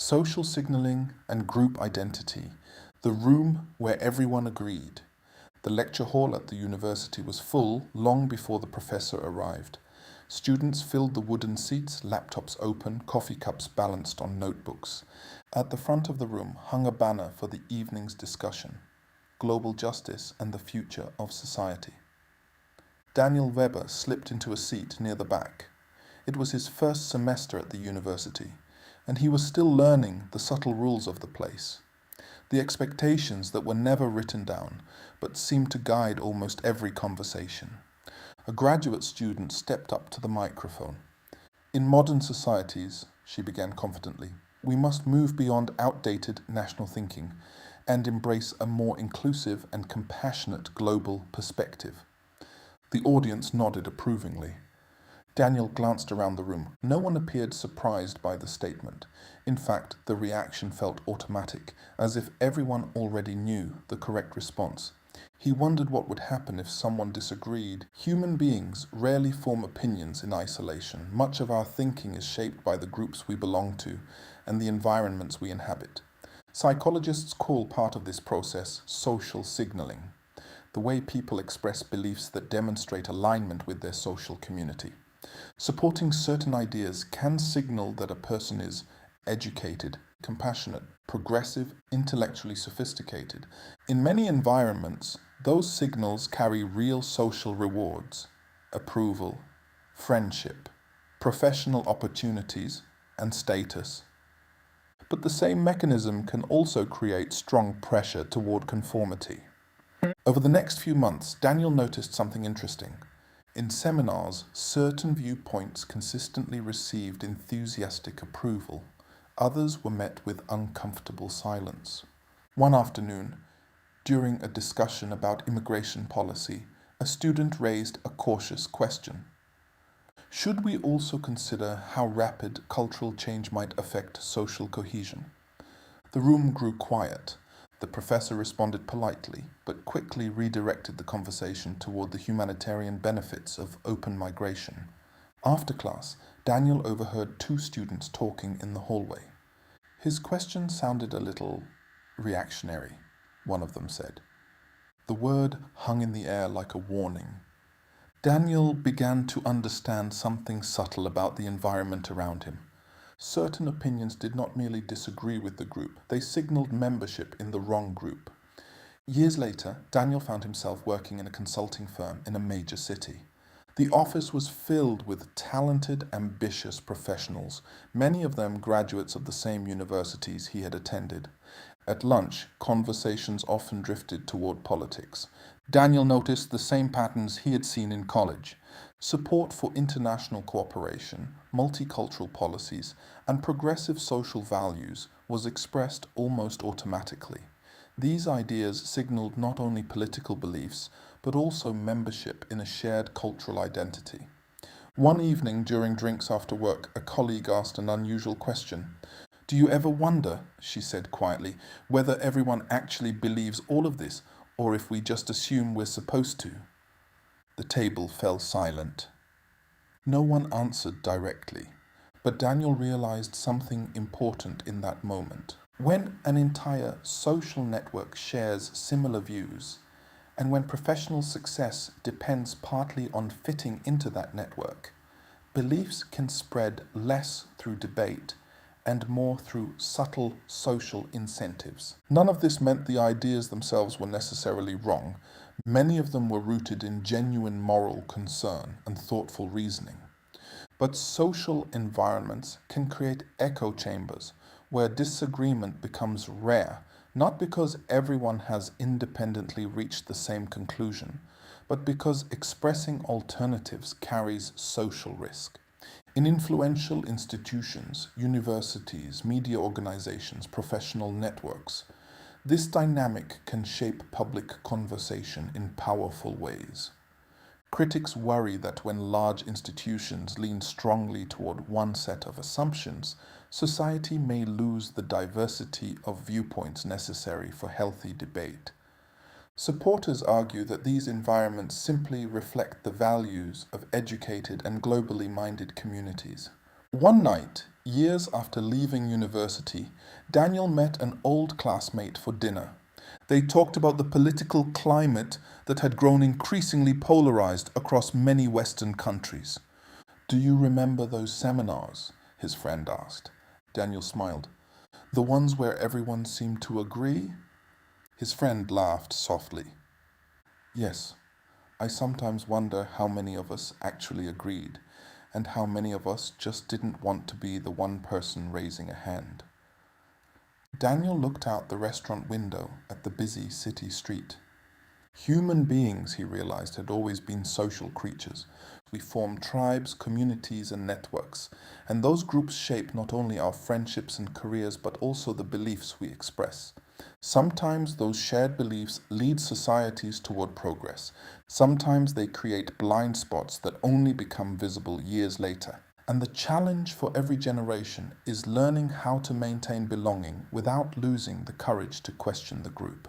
Social signaling and group identity, the room where everyone agreed. The lecture hall at the university was full long before the professor arrived. Students filled the wooden seats, laptops open, coffee cups balanced on notebooks. At the front of the room hung a banner for the evening's discussion: Global Justice and the Future of Society. Daniel Weber slipped into a seat near the back. It was his first semester at the university, and he was still learning the subtle rules of the place. The expectations that were never written down, but seemed to guide almost every conversation. A graduate student stepped up to the microphone. "In modern societies," she began confidently, "we must move beyond outdated national thinking and embrace a more inclusive and compassionate global perspective." The audience nodded approvingly. Daniel glanced around the room. No one appeared surprised by the statement. In fact, the reaction felt automatic, as if everyone already knew the correct response. He wondered what would happen if someone disagreed. Human beings rarely form opinions in isolation. Much of our thinking is shaped by the groups we belong to and the environments we inhabit. Psychologists call part of this process social signaling, the way people express beliefs that demonstrate alignment with their social community. Supporting certain ideas can signal that a person is educated, compassionate, progressive, intellectually sophisticated. In many environments, those signals carry real social rewards: approval, friendship, professional opportunities, and status. But the same mechanism can also create strong pressure toward conformity. Over the next few months, Daniel noticed something interesting. In seminars, certain viewpoints consistently received enthusiastic approval. Others were met with uncomfortable silence. One afternoon, during a discussion about immigration policy, a student raised a cautious question. Should we also consider how rapid cultural change might affect social cohesion? The room grew quiet. The professor responded politely, but quickly redirected the conversation toward the humanitarian benefits of open migration. After class, Daniel overheard two students talking in the hallway. "His question sounded a little reactionary," one of them said. The word hung in the air like a warning. Daniel began to understand something subtle about the environment around him. Certain opinions did not merely disagree with the group, they signaled membership in the wrong group. Years later, Daniel found himself working in a consulting firm in a major city. The office was filled with talented, ambitious professionals, many of them graduates of the same universities he had attended. At lunch, conversations often drifted toward politics. Daniel noticed the same patterns he had seen in college: support for international cooperation, multicultural policies, and progressive social values was expressed almost automatically. These ideas signaled not only political beliefs, but also membership in a shared cultural identity. One evening during drinks after work, a colleague asked an unusual question. "Do you ever wonder," she said quietly, "whether everyone actually believes all of this, or if we just assume we're supposed to?" The table fell silent. No one answered directly, but Daniel realized something important in that moment. When an entire social network shares similar views, and when professional success depends partly on fitting into that network, beliefs can spread less through debate and more through subtle social incentives. None of this meant the ideas themselves were necessarily wrong. Many of them were rooted in genuine moral concern and thoughtful reasoning. But social environments can create echo chambers where disagreement becomes rare, not because everyone has independently reached the same conclusion, but because expressing alternatives carries social risk. In influential institutions, universities, media organizations, professional networks, this dynamic can shape public conversation in powerful ways. Critics worry that when large institutions lean strongly toward one set of assumptions, society may lose the diversity of viewpoints necessary for healthy debate. Supporters argue that these environments simply reflect the values of educated and globally minded communities. One night, Years after leaving university, Daniel met an old classmate for dinner. They talked about the political climate that had grown increasingly polarized across many Western countries. "Do you remember those seminars?" his friend asked. Daniel smiled. "The ones where everyone seemed to agree?" His friend laughed softly. "Yes, I sometimes wonder how many of us actually agreed, and how many of us just didn't want to be the one person raising a hand." Daniel looked out the restaurant window at the busy city street. Human beings, he realized, had always been social creatures. We form tribes, communities, and networks, and those groups shape not only our friendships and careers, but also the beliefs we express. Sometimes those shared beliefs lead societies toward progress. Sometimes they create blind spots that only become visible years later. And the challenge for every generation is learning how to maintain belonging without losing the courage to question the group.